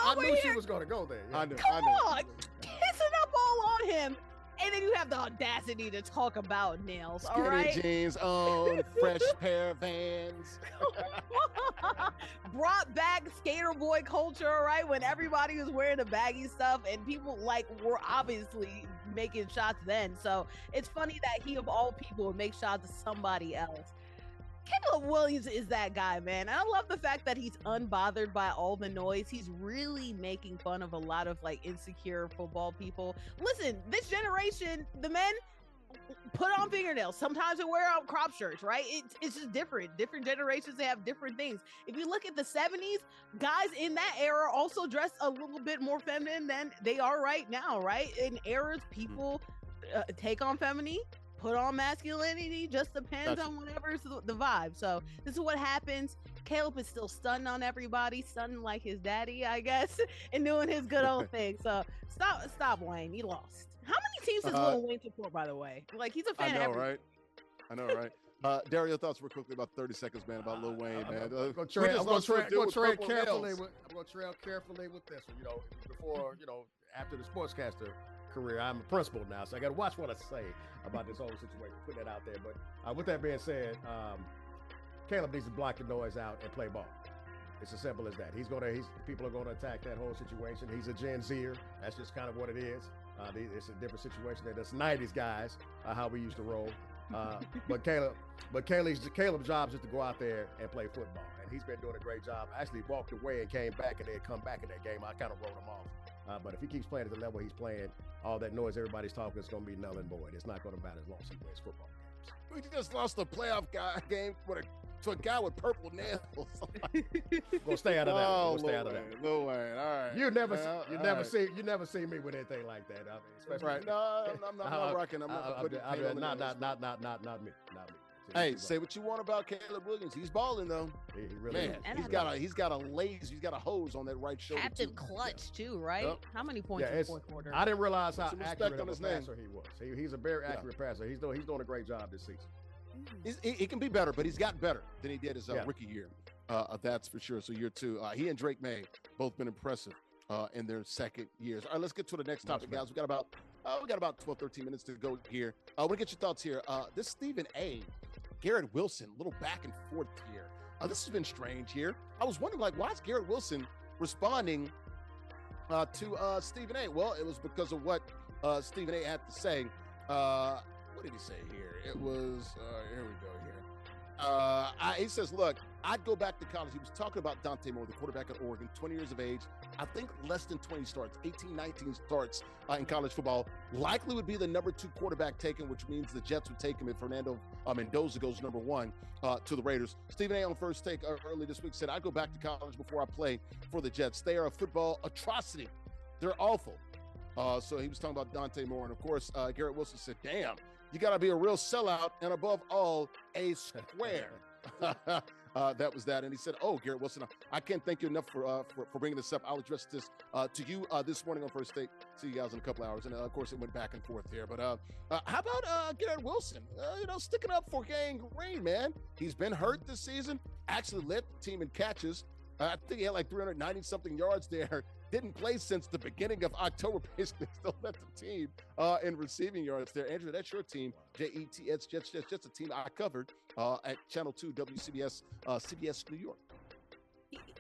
I knew she was going to go there. Yeah. I knew. Come on. Kissing up all on him. And then you have the audacity to talk about nails, Skinny all right? jeans on, fresh pair of Vans. Brought back skater boy culture, all right? When everybody was wearing the baggy stuff and people were obviously making shots then. So it's funny that he of all people would make shots at somebody else. Caleb Williams is that guy, man. And I love the fact that he's unbothered by all the noise. He's really making fun of a lot of insecure football people. Listen, this generation, the men put on fingernails. Sometimes they wear out crop shirts, right? It's just different. Different generations, they have different things. If you look at the 70s, guys in that era also dressed a little bit more feminine than they are right now, right? In eras, people take on femininity, put on masculinity, just depends on whatever's the vibe. So this is what happens. Caleb is still stunning on everybody, stunning like his daddy, I guess, and doing his good old thing. So stop, Wayne. He lost. How many teams does Lil Wayne support, by the way? He's a fan of everything. I know, right? Daryl, your thoughts real quickly about 30 seconds, man, about Lil Wayne, man. I'm going to tread carefully with this one. Before, after the sportscaster career, I'm a principal now, so I got to watch what I say about this whole situation, put that out there. But with that being said, Caleb needs to block the noise out and play ball. It's as simple as that. People are going to attack that whole situation. He's a Gen Zer. That's just kind of what it is. It's a different situation than us 90s guys, how we used to roll. Caleb's job is to go out there and play football, and he's been doing a great job. Actually walked away and came back, and then come back in that game. I kind of wrote him off. But if he keeps playing at the level he's playing, all that noise everybody's talking is going to be null and void. It's not going to matter as long as he wins football games. We just lost a playoff game to a guy with purple nails. We'll stay out of that. We'll stay out of that. Lil Wayne, all right. You never see me with anything like that. I mean, right? No, I'm not rocking. I'm not putting not me. Hey, say what you want about Caleb Williams. He's balling though. He really is. He's got a hose on that right shoulder. Captain Clutch too, right? Yep. How many points in the fourth quarter? I didn't realize how accurate of a passer he was. He's a very accurate passer. He's doing a great job this season. He can be better, but he's gotten better than he did his rookie year. That's for sure. So year two, he and Drake May both been impressive in their second years. All right, let's get to the next topic, guys. We got about 12, 13 minutes to go here. I want to get your thoughts here. This Stephen A. Garrett Wilson, a little back and forth here. This has been strange here. I was wondering, why is Garrett Wilson responding to Stephen A? Well, it was because of what Stephen A had to say. What did he say here? It was, here we go here. He says, look, I'd go back to college. He was talking about Dante Moore, the quarterback at Oregon, 20 years of age. I think less than 20 starts, 18, 19 starts in college football. Likely would be the number 2 quarterback taken, which means the Jets would take him if Fernando Mendoza goes number 1 to the Raiders. Stephen A. on First Take early this week said, I'd go back to college before I play for the Jets. They are a football atrocity. They're awful. So he was talking about Dante Moore. And, of course, Garrett Wilson said, damn, you got to be a real sellout and, above all, a square. That was that. And he said, oh, Garrett Wilson, I can't thank you enough for bringing this up. I'll address this to you this morning on First Take. See you guys in a couple hours. And, of course, it went back and forth there. But how about Garrett Wilson? Sticking up for Gang Green, man. He's been hurt this season. Actually led the team in catches. I think he had 390-something yards there. Didn't play since the beginning of October. Basically, still led the team in receiving yards there. Andrea, that's your team. Jets, Jets, a team I covered at Channel 2, WCBS, CBS New York.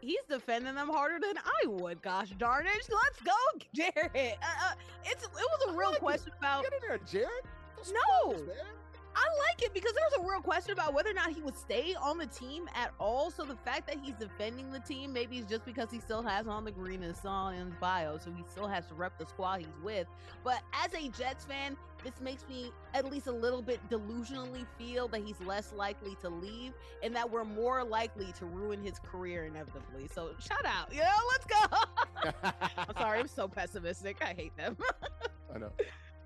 He's defending them harder than I would. Gosh darn it! Let's go, Jared. It was a real question about. Get in there, Jared. No. Man. I like it because there was a real question about whether or not he would stay on the team at all. So the fact that he's defending the team, maybe it's just because he still has on the green and it's on in his bio, so he still has to rep the squad he's with. But as a Jets fan, this makes me at least a little bit delusionally feel that he's less likely to leave and that we're more likely to ruin his career inevitably. So shout out, let's go. I'm sorry, I'm so pessimistic. I hate them. I know.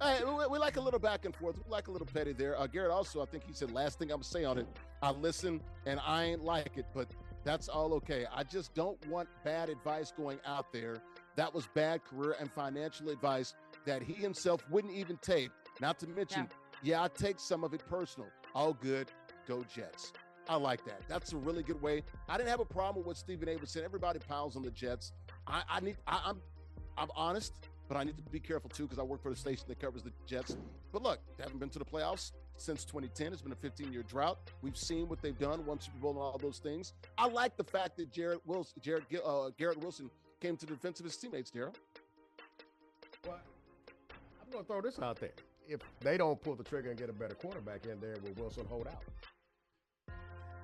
Hey, we like a little back and forth. We like a little petty there. Garrett also, I think he said, last thing I'm going to say on it, I listen and I ain't like it, but that's all okay. I just don't want bad advice going out there. That was bad career and financial advice that he himself wouldn't even take. Not to mention, I take some of it personal. All good. Go Jets. I like that. That's a really good way. I didn't have a problem with what Stephen A. was saying. Everybody piles on the Jets. I'm honest, but I need to be careful too because I work for the station that covers the Jets. But look, they haven't been to the playoffs since 2010. It's been a 15-year drought. We've seen what they've done, won Super Bowl and all those things. I like the fact that Garrett Wilson came to the defense of his teammates, Daryl. Well, I'm going to throw this out there. If they don't pull the trigger and get a better quarterback in there, will Wilson hold out?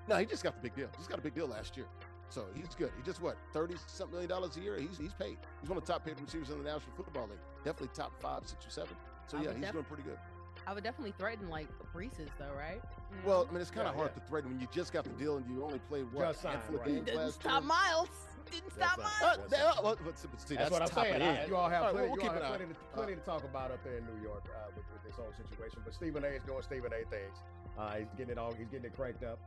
No, he just got the big deal. Just got a big deal last year. So he's good. He just, $30-something million a year? He's paid. He's one of the top paid receivers in the National Football League. Definitely top 5, 6, or 7. So, he's doing pretty good. I would definitely threaten, like, Brees's, though, right? Well, I mean, it's kind of hard to threaten when you just got the deal and you only played, a handful of games Didn't last stop year. Miles. Didn't stop Miles. That's what I'm saying. You all have plenty to talk about up there in New York with this whole situation. But Stephen A. is doing Stephen A. things. He's getting it cranked up.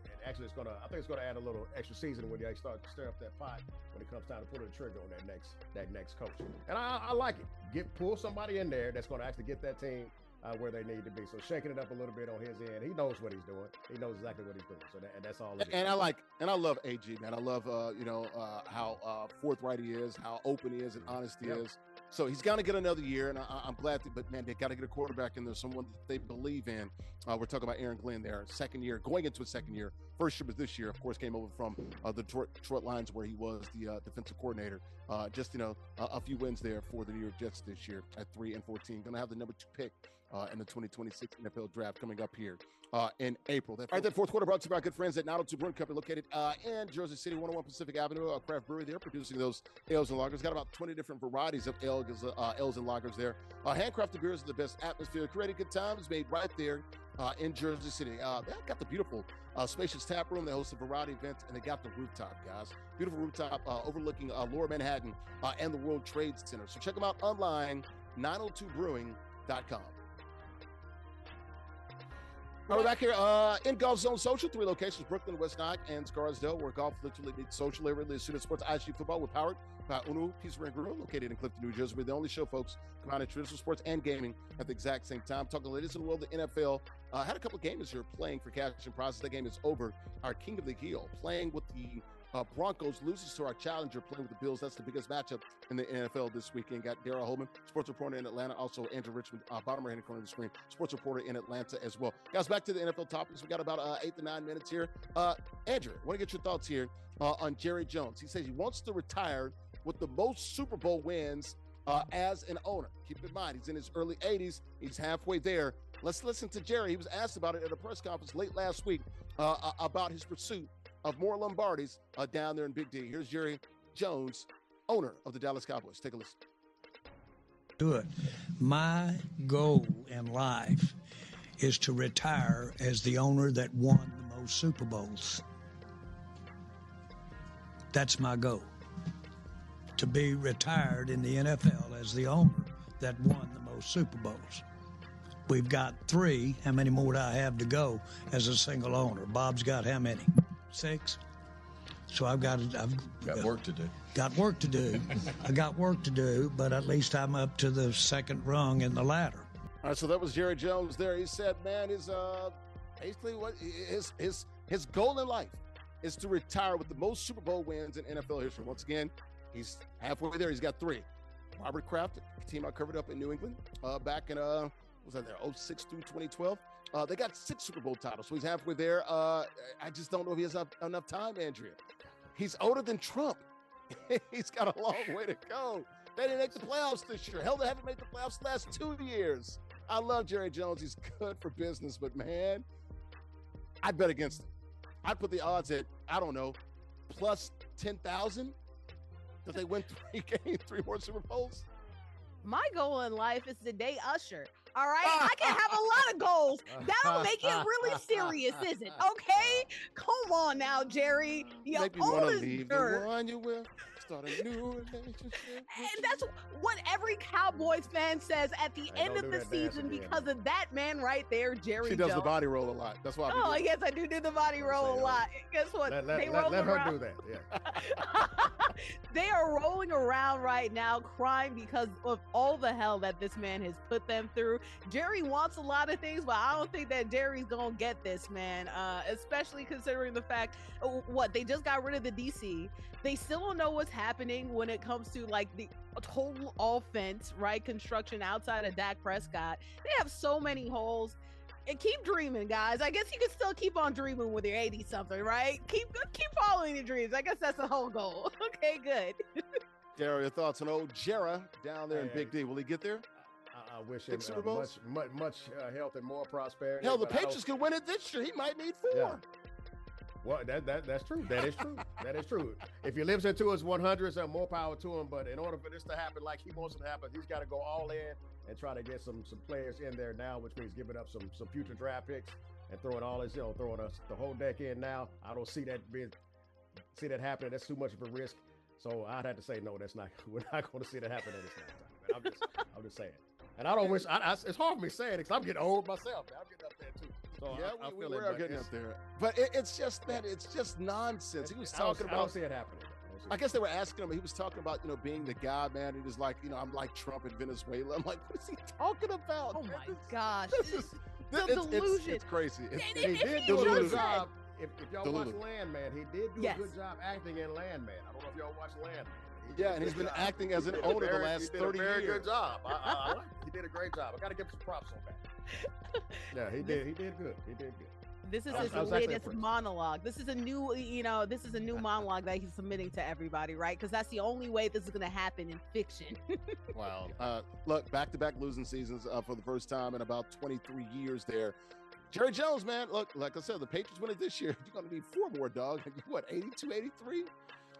And actually, I think it's gonna add a little extra season when they start to stir up that pot when it comes time to pull the trigger on that next coach. And I like it. Pull somebody in there that's gonna actually get that team where they need to be. So shaking it up a little bit on his end. He knows what he's doing. He knows exactly what he's doing. So that's all. And I love AG, man. I love how forthright he is, how open he is, and honest he is. So he's going to get another year, and I'm glad. But man, they got to get a quarterback in there, someone that they believe in. We're talking about Aaron Glenn there, second year, going into his second year. First year was this year, of course, came over from the Detroit Lions, where he was the defensive coordinator. Just a few wins there for the New York Jets this year at 3-14. Going to have the number 2 pick in the 2026 NFL draft coming up here in April. All right, that fourth quarter brought to you by our good friends at 902 Brewing Company, located in Jersey City, 101 Pacific Avenue, a craft brewery there, producing those ales and lagers. Got about 20 different varieties of ales and lagers there. Handcrafted beers are the best atmosphere, creating good times, made right there in Jersey City. They got the beautiful spacious tap room. They host a variety of events, and they got the rooftop, guys. Beautiful rooftop overlooking Lower Manhattan and the World Trade Center. So check them out online, 902brewing.com. All right, we're back here in Golf Zone Social, 3 locations, Brooklyn, West Nyack, and Scarsdale, where golf literally meets social. Every student sports ISG football. We're powered by Unu Pizza and Grill, located in Clifton, New Jersey. We're the only show, folks, combining traditional sports and gaming at the exact same time. Talking the latest in the world of the NFL. Had a couple of games here playing for cash and prizes. That game is over. Our King of the Hill playing with the Broncos, loses to our challenger, playing with the Bills. That's the biggest matchup in the NFL this weekend. Got Daryl Holman, sports reporter in Atlanta. Also, Andrea Richmond, bottom right-hand corner of the screen, sports reporter in Atlanta as well. Guys, back to the NFL topics. We got about 8 to 9 minutes here. Andrea, I want to get your thoughts here on Jerry Jones. He says he wants to retire with the most Super Bowl wins as an owner. Keep in mind, he's in his early 80s. He's halfway there. Let's listen to Jerry. He was asked about it at a press conference late last week about his pursuit of more Lombardis down there in Big D. Here's Jerry Jones, owner of the Dallas Cowboys. Take a listen. Do it. My goal in life is to retire as the owner that won the most Super Bowls. That's my goal. To be retired in the NFL as the owner that won the most Super Bowls. We've got 3. How many more do I have to go as a single owner? Bob's got how many? 6. So I've got work to do. Got work to do. I got work to do, but at least I'm up to the second rung in the ladder. All right, so that was Jerry Jones there. He said, man, his basically what his goal in life is to retire with the most Super Bowl wins in NFL history. Once again, he's halfway there. He's got 3. Robert Kraft, a team I covered up in New England back in was that there 06 through 2012. They got 6 Super Bowl titles, so he's halfway there. I just don't know if he has enough time, Andrea. He's older than Trump. He's got a long way to go. They didn't make the playoffs this year. Hell, they haven't made the playoffs the last 2 years. I love Jerry Jones. He's good for business, but, man, I'd bet against him. I'd put the odds at, I don't know, plus 10,000 that they win 3 games, 3 more Super Bowls. My goal in life is to date Usher. All right, I can have a lot of goals. That don't make it really serious, is it? Okay, come on now, Jerry. Make me want to leave the one you with. Start a new relationship. And that's what every Cowboys fan says at the end of the season because of that man right there, Jerry Jones. She does the body roll a lot. That's why. Oh, yes, I do the body roll a lot. Guess what? Let her do that. Yeah. They are rolling around right now crying because of all the hell that this man has put them through. Jerry wants a lot of things, but I don't think that Jerry's going to get this, man, especially considering the fact, they just got rid of the DC. They still don't know what's happening when it comes to like the total offense, right? Construction outside of Dak Prescott. They have so many holes. And keep dreaming, guys. I guess you can still keep on dreaming with your 80-something, right? Keep following your dreams. I guess that's the whole goal. Okay, good. Daryl, your thoughts on old Jera down there in Big D? Will he get there? I wish him much health and more prosperity. Hell, the Patriots could win it this year. He might need 4. Yeah. Well, that's true. That is true. That is true. If he lives into his 100s, more power to him. But in order for this to happen like he wants it to happen, he's got to go all in and try to get some players in there now, which means giving up some future draft picks and throwing all his, throwing us the whole deck in now. I don't see that happening. That's too much of a risk. So I'd have to say no. We're not going to see that happen in this lifetime. I'm just saying. And I don't wish. It's hard for me saying it because I'm getting old myself. Man. I'm getting up there too. So yeah, we are getting up there. But it's just that it's just nonsense. He was talking about. I don't see it happening. I guess they were asking him. He was talking about being the guy, man. He was like, I'm like Trump in Venezuela. I'm like, what is he talking about? Oh my gosh, the delusion. It's crazy. He did do a good job. If y'all watch Landman, he did do a good job acting in Landman. I don't know if y'all watch Landman. And he's been acting as an owner the last 30 years. He did a very good job. I like it. He did a great job. I got to give him some props on that. Yeah, he did good. He did good. This is his latest monologue. This is a new, monologue that he's submitting to everybody, right? Because that's the only way this is going to happen in fiction. Wow. Look, back-to-back losing seasons for the first time in about 23 years there. Jerry Jones, man, look, like I said, the Patriots win it this year. You're going to need 4 more, dog. What, 82, 83?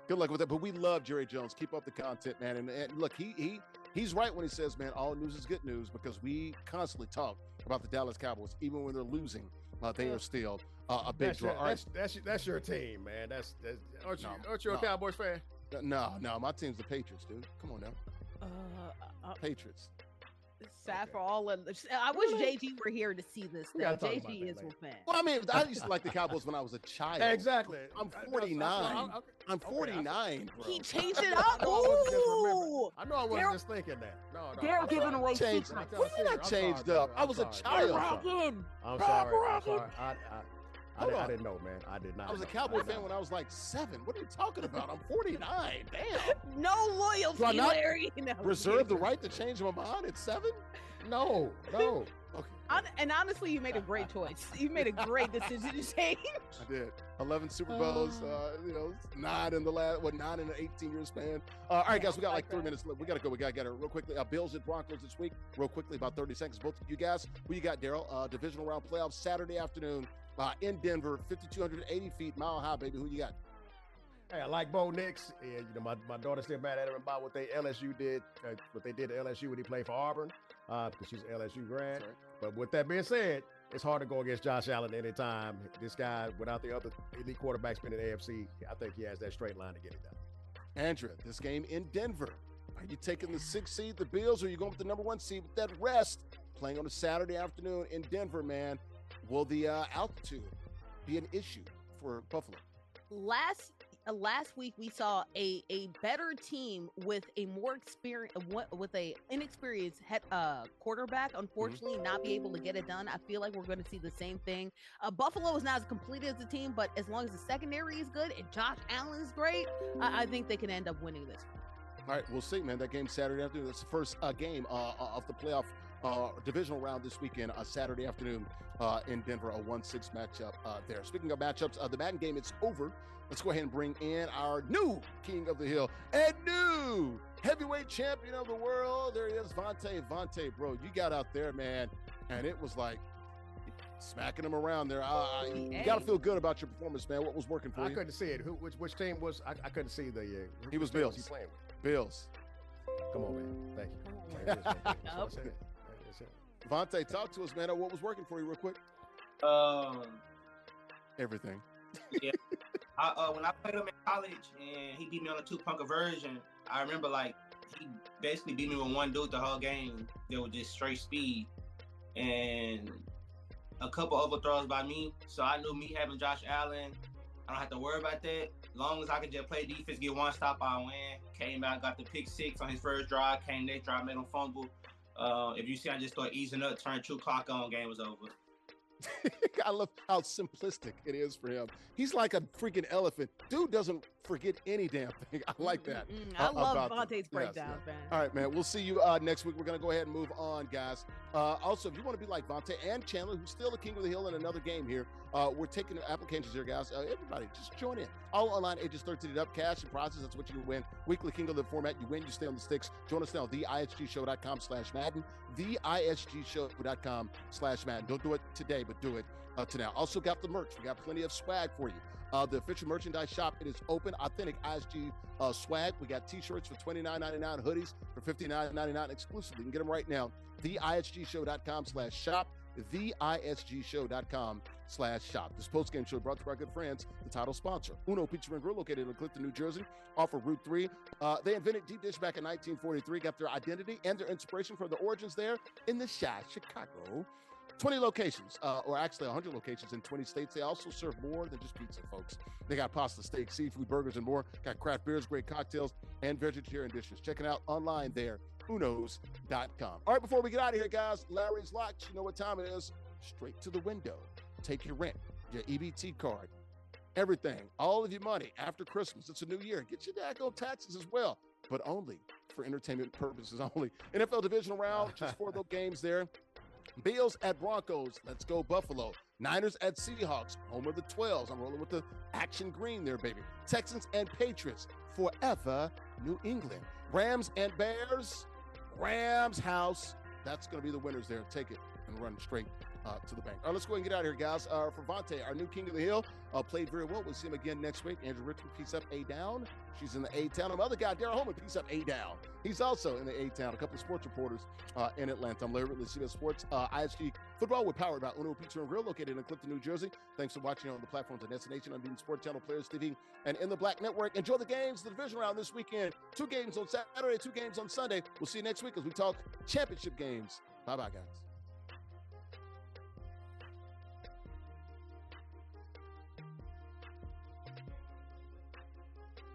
Good luck with that. But we love Jerry Jones. Keep up the content, man. And look, he's right when he says, man, all news is good news because we constantly talk about the Dallas Cowboys. Even when they're losing, they are still a big draw. That's your team, man. Aren't you a Cowboys fan? No, my team's the Patriots, dude. Come on now. Patriots. Sad for all of this. I wish JG were here to see this. JG is a fan. Well, I mean, I used to like the Cowboys when I was a child. Exactly. I'm 49. I'm 49. Bro. He changed it up. I know I wasn't just thinking that. No. They're giving away secrets. What do you mean I changed up? I was a child. I'm sorry. I didn't know, man. I did not. I was a Cowboy fan when I was like 7. What are you talking about? I'm 49. Damn. No loyalty, Do I not Larry. reserve the right to change my mind at 7? No. Okay. And honestly, you made a great choice. You made a great decision to change. I did. 11 Super Bowls, 9 in an 18-year span. All right, guys, we got like 3 minutes left. We got to go. We got to get it real quickly. Bills and Broncos this week. Real quickly, about 30 seconds. Both of you guys. Who you got, Daryl? Divisional round playoffs Saturday afternoon in Denver, 5,280 feet, mile high, baby. Who you got? Hey, I like Bo Nix. And, my daughter's still mad at him about what they did to LSU when he played for Auburn, because she's an LSU grad. Sorry. But with that being said, it's hard to go against Josh Allen anytime. This guy, without the other elite quarterbacks in the AFC, I think he has that straight line to get it done. Andrea, this game in Denver. Are you taking the 6th seed, the Bills, or are you going with the number 1 seed with that rest? Playing on a Saturday afternoon in Denver, man. Will the altitude be an issue for Buffalo? Last week we saw a better team with a more inexperienced quarterback, unfortunately, not be able to get it done. I feel like we're going to see the same thing. Buffalo is not as complete as a team, but as long as the secondary is good and Josh Allen is great, I think they can end up winning this one. All right, we'll see, man. That game Saturday afternoon. That's the first game of the playoff divisional round this weekend, Saturday afternoon in Denver, a 1-6 matchup there. Speaking of matchups, the Madden game, it's over. Let's go ahead and bring in our new king of the hill and new heavyweight champion of the world. There he is, Vonte, bro. You got out there, man, and it was like smacking him around there. You got to feel good about your performance, man. What was working for you? I couldn't see it. Which team was? I couldn't see the. He was Bills. Was he playing with? Bills. Come on, man. Thank you. Vonte, talk to us, man. What was working for you real quick? Everything. Yeah. When I played him in college and he beat me on a 2-point conversion, I remember like he basically beat me with one dude the whole game. There was just straight speed and a couple overthrows by me. So I knew me having Josh Allen, I don't have to worry about that. As long as I could just play defense, get one stop, I win. Came out, got the pick 6 on his first drive. Came next drive, made him fumble. If you see, I just started easing up, turned 2 clock on, game was over. I love how simplistic it is for him. He's like a freaking elephant. Dude doesn't forget any damn thing. I like that. I love Vontae's breakdowns, man. All right, man. We'll see you next week. We're going to go ahead and move on, guys. Also, if you want to be like Vontae and Chandler, who's still the king of the hill in another game here, we're taking applications here, guys. Everybody, just join in. All online, ages 13 and up, cash and prizes. That's what you win. Weekly king of the format. You win, you stay on the sticks. Join us now, theisgshow.com/Madden, theisgshow.com/Madden. Don't do it today, but do it to now. Also got the merch. We got plenty of swag for you. The official merchandise shop, it is open, authentic ISG swag. We got t-shirts for $29.99, hoodies for $59.99 exclusively. You can get them right now. theisgshow.com/shop, theisgshow.com/shop. This postgame show brought to you by our good friends, the title sponsor, Uno Pizza and Grill, located in Clifton, New Jersey, off of Route 3. They invented deep dish back in 1943, got their identity and their inspiration from the origins there in the Chi, Chicago. 20 locations, or actually 100 locations in 20 states. They also serve more than just pizza, folks. They got pasta, steak, seafood, burgers, and more. Got craft beers, great cocktails, and vegetarian dishes. Check it out online there, unos.com. All right, before we get out of here, guys, Larry's Locks. You know what time it is. Straight to the window. Take your rent, your EBT card, everything, all of your money after Christmas. It's a new year. Get your daggone taxes as well, but only for entertainment purposes only. NFL Divisional Round, just 4 of those games there. Bills at Broncos. Let's go Buffalo. Niners at Seahawks. Home of the 12s. I'm rolling with the action green there, baby. Texans and Patriots. Forever New England. Rams and Bears. Rams house. That's going to be the winners there. Take it and run straight to the bank. All right, let's go ahead and get out of here, guys. For Vontae, our new king of the hill, played very well. We'll see him again next week. Andrea Richmond, piece up, A down. She's in the A-Town. My other guy, Daryl Holman, piece up, A down. He's also in the A-Town. A couple of sports reporters in Atlanta. I'm Larry Ridley, CBS Sports. ISG Football, we're powered by Uno Pizza and Grill, located in Clifton, New Jersey. Thanks for watching on the platforms of NESN, Unbeaten Sports Channel, Players TV, and in the Black Network. Enjoy the games, the division round this weekend. 2 games on Saturday, 2 games on Sunday. We'll see you next week as we talk championship games. Bye-bye, guys.